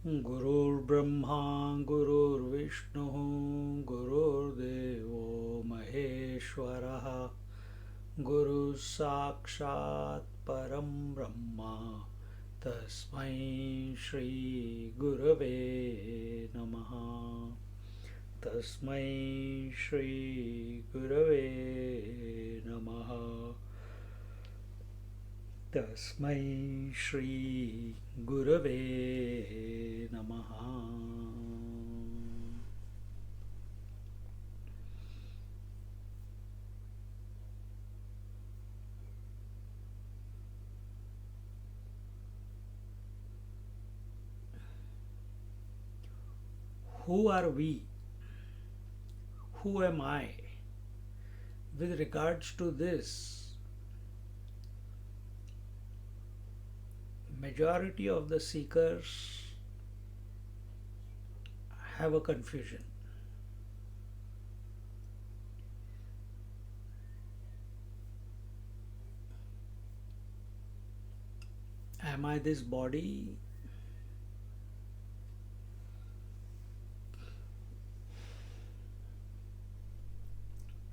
Gurur Brahma, Gurur Vishnu, Gurur Devo Maheshwaraha, Guru Sakshat Param Brahma, Tasmai Shri Gurave Namaha. Tasmai Shri Gurave Namaha. Tasmai Shri Gurave Namaha. Who are we? Who am I? With regards to this, majority of the seekers have a confusion. Am I this body?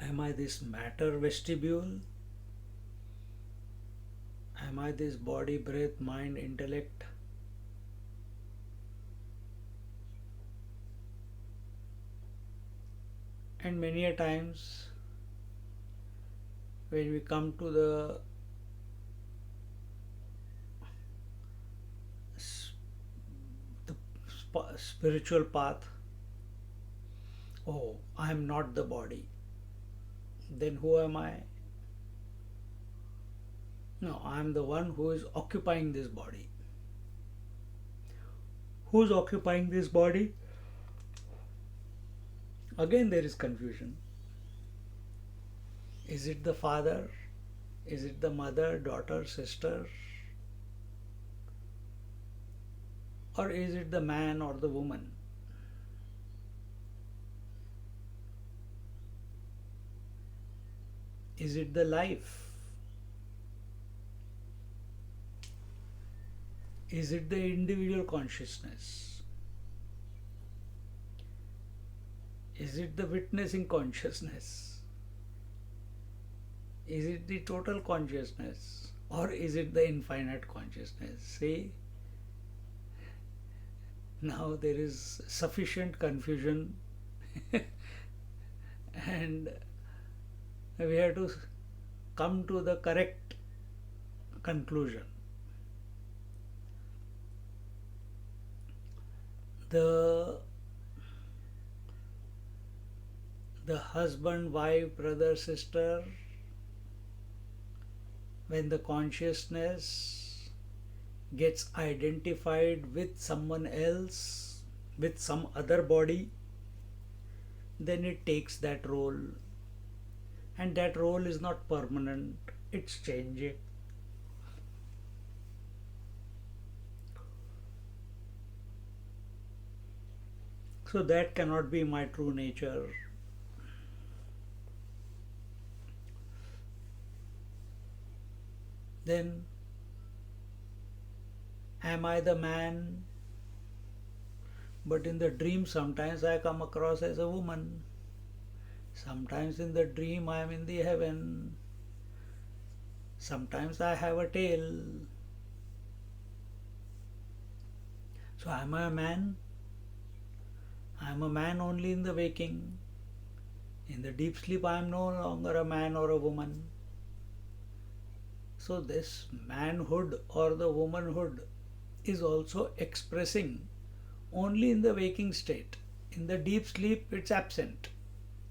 Am I this matter vestibule? Am I this body, breath, mind, intellect? And many a times when we come to the spiritual path, oh, I am not the body. Then who am I? No, I am the one who is occupying this body. Who is occupying this body? Again, there is confusion. Is it the father? Is it the mother, daughter, sister? Or is it the man or the woman? Is it the life? Is it the individual consciousness? Is it the witnessing consciousness? Is it the total consciousness? Or is it the infinite consciousness? See, now there is sufficient confusion and we have to come to the correct conclusion. The husband, wife, brother, sister, when the consciousness gets identified with someone else, with some other body, then it takes that role. And that role is not permanent, it's changing. So that cannot be my true nature. Then, am I the man? But in the dream, sometimes I come across as a woman. Sometimes in the dream, I am in the heaven. Sometimes I have a tail. So, am I a man? I am a man only in the waking. In the deep sleep, I am no longer a man or a woman. So this manhood or the womanhood is also expressing only in the waking state. In the deep sleep, it's absent.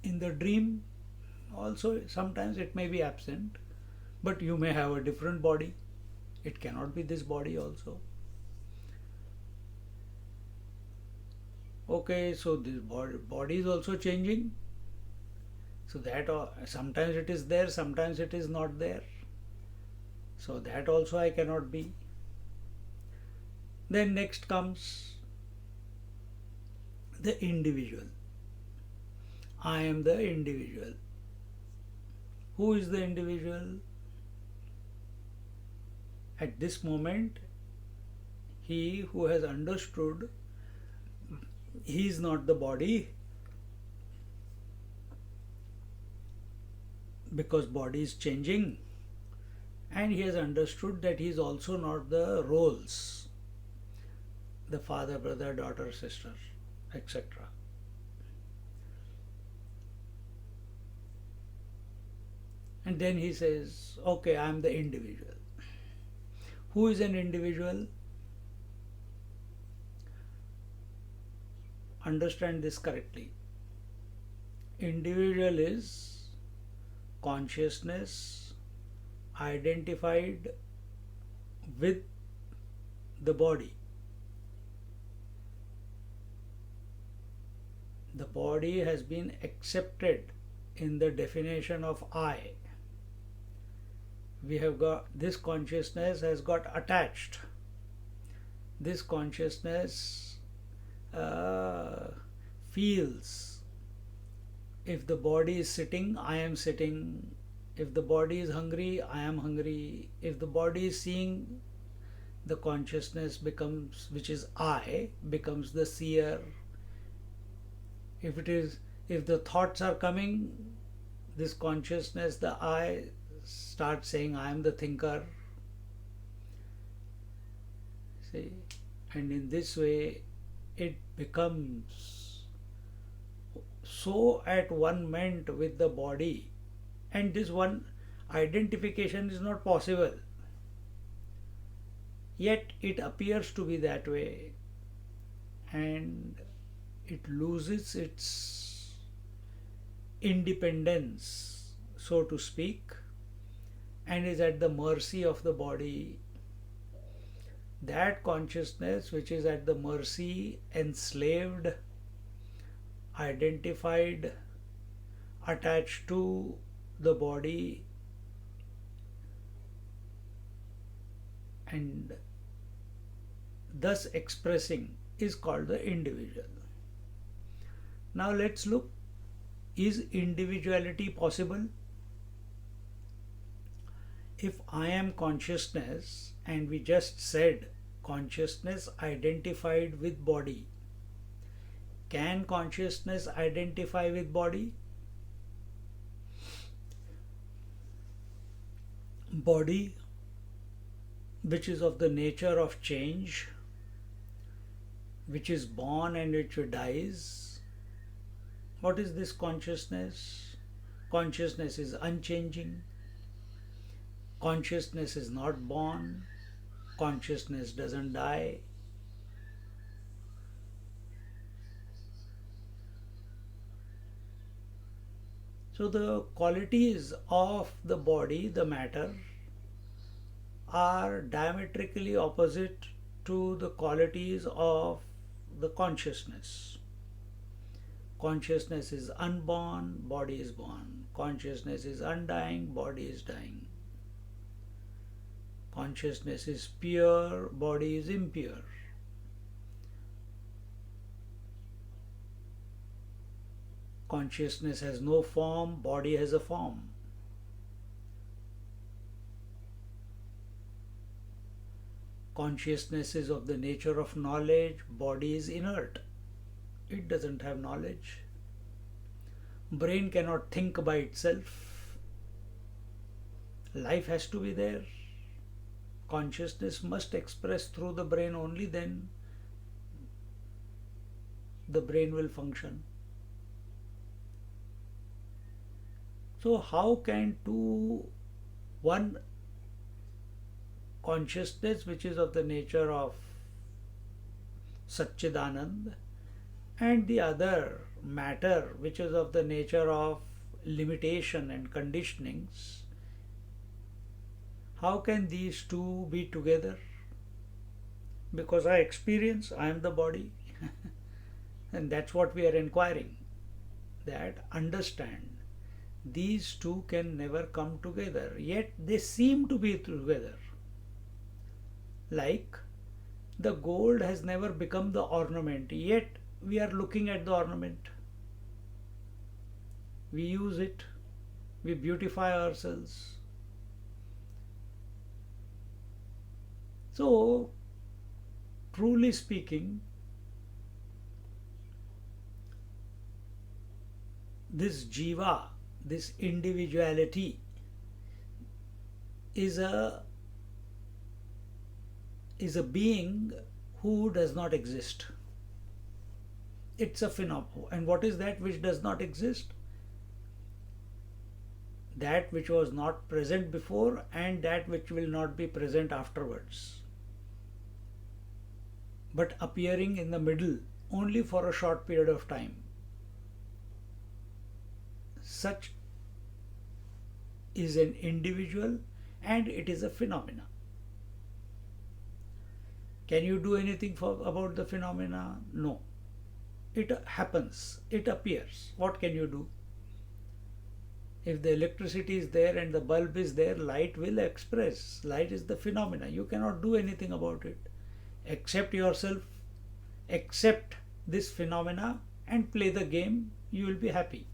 In the dream, also sometimes it may be absent. But you may have a different body. It cannot be this body also. Okay, so this body is also changing. So that sometimes it is there, sometimes it is not there. So that also I cannot be. Then next comes the individual. I am the individual. Who is the individual? At this moment, he who has understood he is not the body, because body is changing, and he has understood that he is also not the roles, the father, brother, daughter, sister, etc. And then he says, okay, I am the individual. Who is an individual? Understand this correctly. Individual is consciousness identified with the body. The body has been accepted in the definition of I. We have got this consciousness has got attached. This consciousness feels. If the body is sitting, I am sitting. If the body is hungry, I am hungry. If the body is seeing, the consciousness becomes, which is I, becomes the seer. If the thoughts are coming, this consciousness, the I, starts saying, I am the thinker. See? And in this way, it becomes so at one ment with the body, and this one identification is not possible. Yet it appears to be that way, and it loses its independence, so to speak, and is at the mercy of the body. That consciousness which is at the mercy, enslaved, identified, attached to the body, and thus expressing, is called the individual. Now let's look, is individuality possible? If I am consciousness, and we just said consciousness identified with body, can consciousness identify with body? Body, which is of the nature of change, which is born and which dies. What is this consciousness? Consciousness is unchanging. Consciousness is not born. Consciousness doesn't die. So the qualities of the body, the matter, are diametrically opposite to the qualities of the consciousness. Consciousness is unborn, body is born. Consciousness is undying, body is dying. Consciousness is pure, body is impure. Consciousness has no form, body has a form. Consciousness is of the nature of knowledge, body is inert. It doesn't have knowledge. Brain cannot think by itself. Life has to be there. Consciousness must express through the brain, only then the brain will function. So how can one consciousness which is of the nature of Satchidanand and the other matter which is of the nature of limitation and conditionings How can these two be together? Because I experience, I am the body. And that's what we are inquiring. That understand, these two can never come together, yet they seem to be together. Like the gold has never become the ornament, yet we are looking at the ornament. We use it, we beautify ourselves. So, truly speaking, this jiva, this individuality, is a being who does not exist. It's a phenomenon. And what is that which does not exist? That which was not present before and that which will not be present afterwards, but appearing in the middle only for a short period of time. Such is an individual and it is a phenomena. Can you do anything about the phenomena? No. It happens, it appears. What can you do? If the electricity is there and the bulb is there, light will express. Light is the phenomena. You cannot do anything about it. Accept yourself, accept this phenomena and play the game. You will be happy.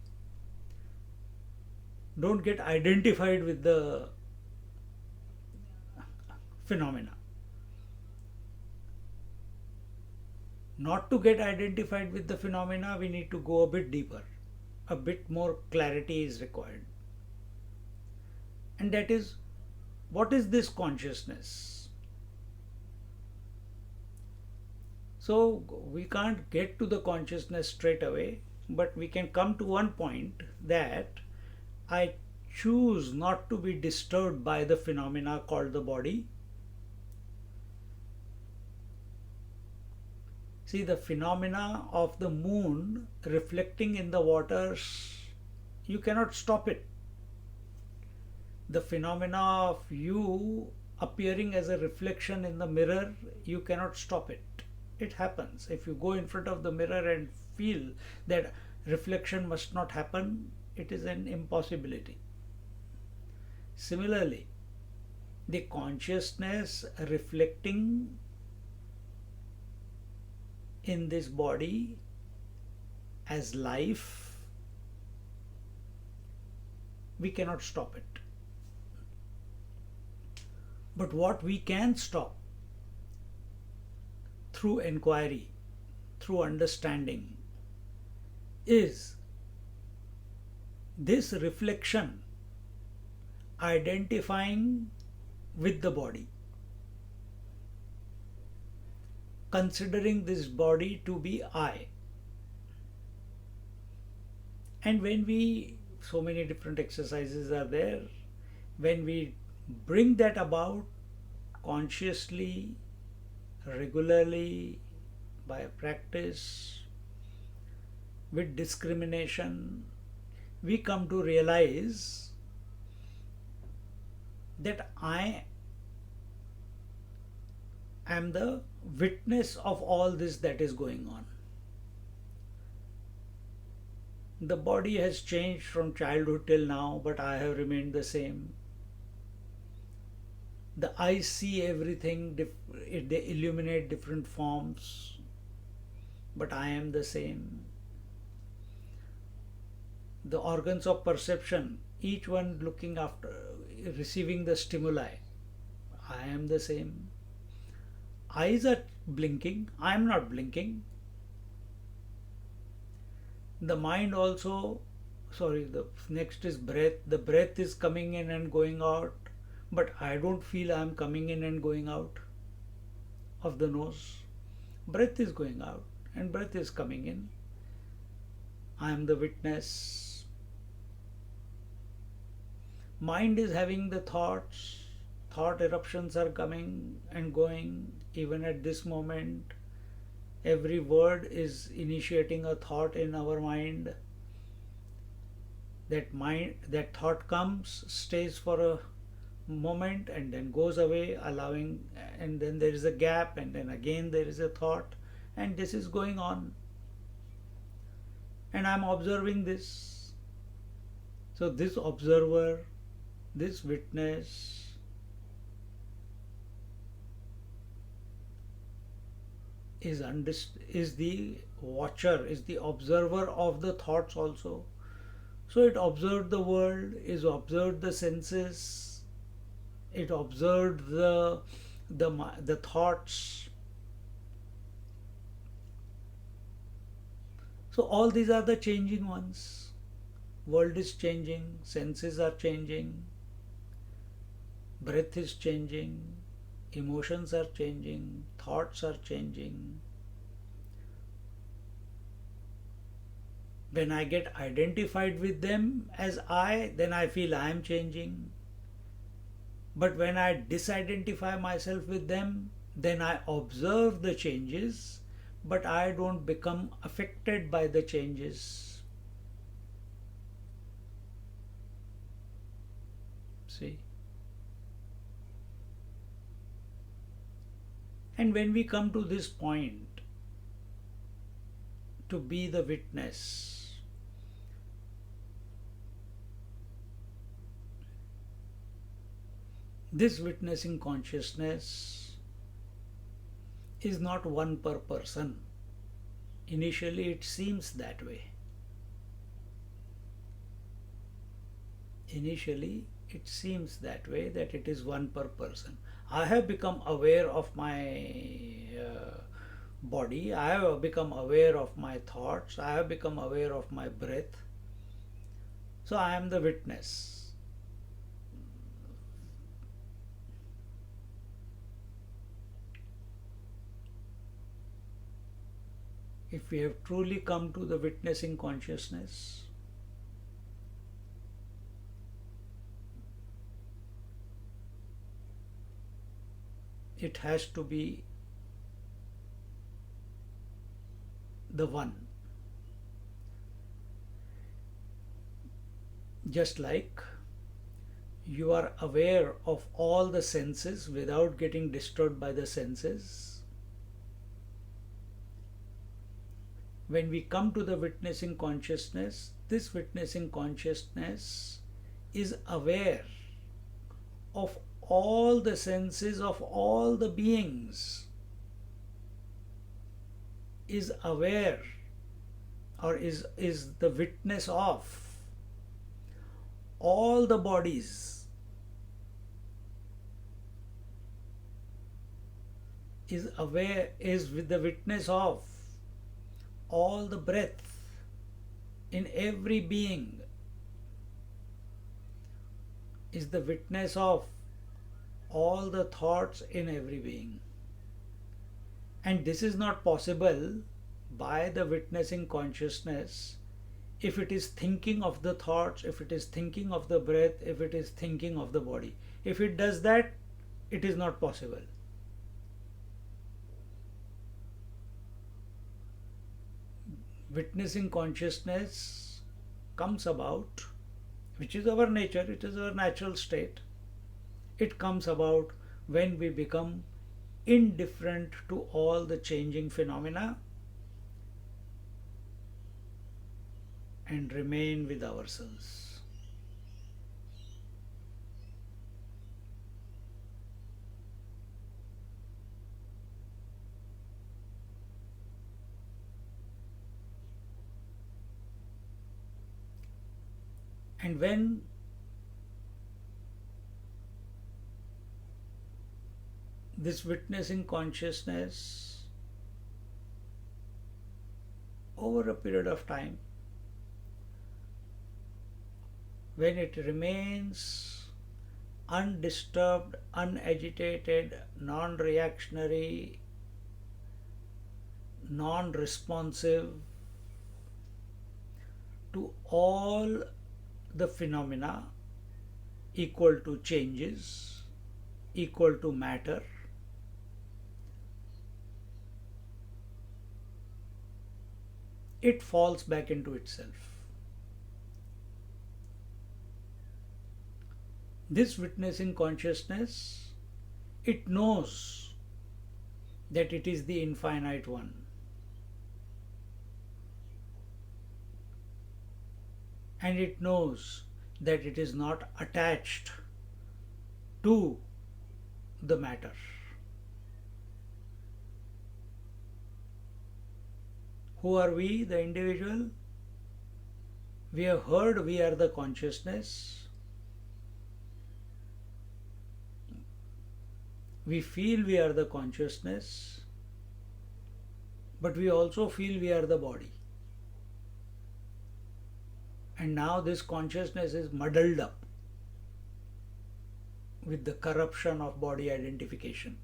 Don't get identified with the phenomena. Not to get identified with the phenomena, we need to go a bit deeper. A bit more clarity is required. And that is, what is this consciousness? So we can't get to the consciousness straight away, but we can come to one point that I choose not to be disturbed by the phenomena called the body. See, the phenomena of the moon reflecting in the waters, you cannot stop it. The phenomena of you appearing as a reflection in the mirror, you cannot stop it. It happens. If you go in front of the mirror and feel that reflection must not happen, it is an impossibility. Similarly, the consciousness reflecting in this body as life, we cannot stop it. But what we can stop through inquiry, through understanding, is this reflection identifying with the body, considering this body to be I. And when we, so many different exercises are there, when we bring that about consciously, regularly, by practice, with discrimination, we come to realize that I am the witness of all this that is going on. The body has changed from childhood till now, but I have remained the same. The eyes see everything, they illuminate different forms, but I am the same. The organs of perception, each one looking after, receiving the stimuli, I am the same. Eyes are blinking, I am not blinking. The mind also, the next is breath. The breath is coming in and going out, but I don't feel I am coming in and going out of the nose. Breath is going out and breath is coming in. I am the witness. Mind is having the thoughts. Thought eruptions are coming and going. Even at this moment, every word is initiating a thought in our mind. That thought comes, stays for a moment and then goes away, allowing, and then there is a gap, and then again there is a thought, and this is going on. And I'm observing this. So, this observer, this witness, is the watcher, is the observer of the thoughts also. So it observed the world, it observed the senses, it observed the thoughts. So all these are the changing ones. World is changing, senses are changing, breath is changing, emotions are changing, thoughts are changing. When I get identified with them as I, then I feel I am changing. But when I disidentify myself with them, then I observe the changes, but I don't become affected by the changes. See? And when we come to this point, to be the witness, this witnessing consciousness is not one per person. Initially, it seems that way. Initially, it seems that way, that it is one per person. I have become aware of my body, I have become aware of my thoughts, I have become aware of my breath. So I am the witness. If we have truly come to the witnessing consciousness, it has to be the one. Just like you are aware of all the senses without getting disturbed by the senses, when we come to the witnessing consciousness, this witnessing consciousness is aware of all the senses of all the beings, is aware or is the witness of all the bodies, is aware, is with the witness of all the breath in every being, is the witness of all the thoughts in every being. And this is not possible by the witnessing consciousness if it is thinking of the thoughts, if it is thinking of the breath, if it is thinking of the body. If it does that, it is not possible. Witnessing consciousness comes about, which is our nature, it is our natural state. It comes about when we become indifferent to all the changing phenomena and remain with ourselves. And when this witnessing consciousness over a period of time, when it remains undisturbed, unagitated, non-reactionary, non-responsive to all the phenomena, equal to changes, equal to matter, it falls back into itself. This witnessing consciousness, it knows that it is the infinite one. And it knows that it is not attached to the matter. Who are we, the individual? We have heard we are the consciousness. We feel we are the consciousness, but we also feel we are the body. And now this consciousness is muddled up with the corruption of body identification.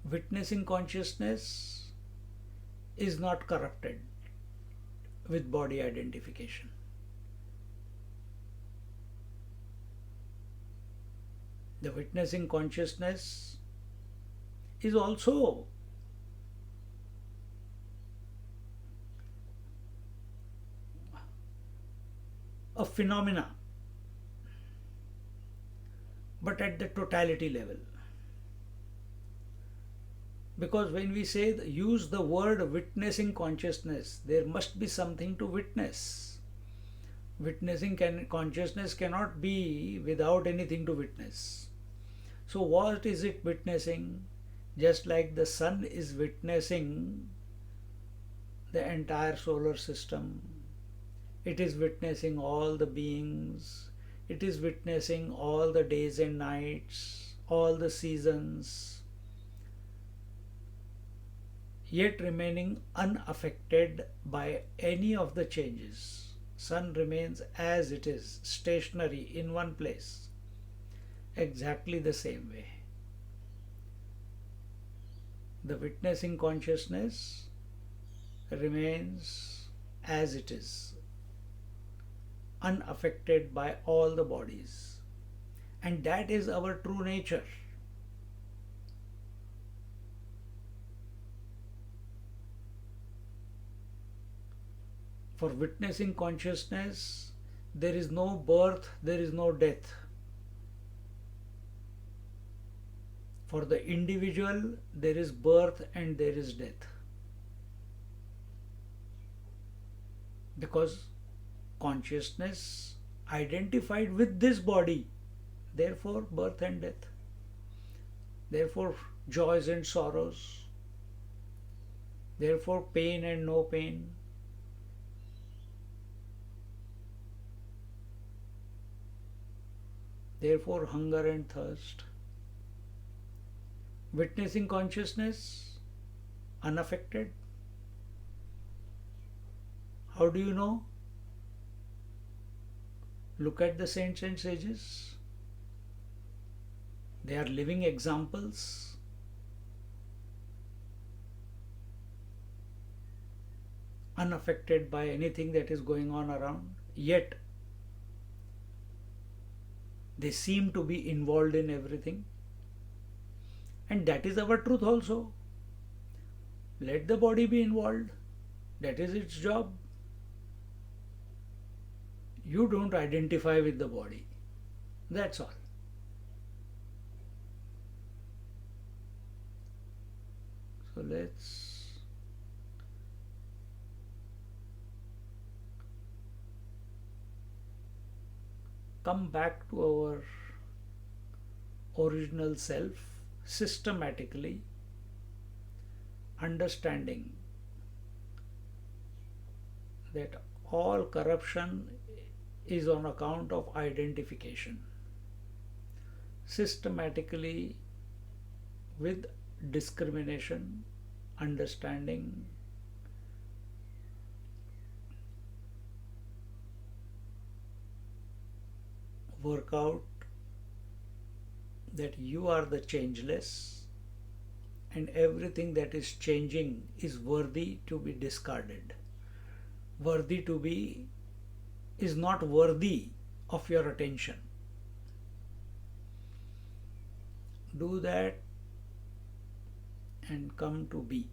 Witnessing consciousness is not corrupted with body identification. The witnessing consciousness is also a phenomena, but at the totality level. Because when we say use the word witnessing consciousness, there must be something to witness. Consciousness cannot be without anything to witness. So what is it witnessing? Just like the sun is witnessing the entire solar system, it is witnessing all the beings, it is witnessing all the days and nights, all the seasons, yet remaining unaffected by any of the changes. Sun remains as it is, stationary in one place, exactly the same way. The witnessing consciousness remains as it is, unaffected by all the bodies. And that is our true nature. For witnessing consciousness, there is no birth, there is no death. For the individual, there is birth and there is death. Because consciousness identified with this body, therefore birth and death, therefore joys and sorrows, therefore pain and no pain. Therefore hunger and thirst. Witnessing consciousness, unaffected. How do you know? Look at the saints and sages. They are living examples. Unaffected by anything that is going on around, yet they seem to be involved in everything. And that is our truth also. Let the body be involved. That is its job. You don't identify with the body. That's all. So let's come back to our original self systematically, understanding that all corruption is on account of identification. Systematically, with discrimination, understanding, work out that you are the changeless and everything that is changing is worthy to be discarded. Worthy to be is not worthy of your attention. Do that and come to be.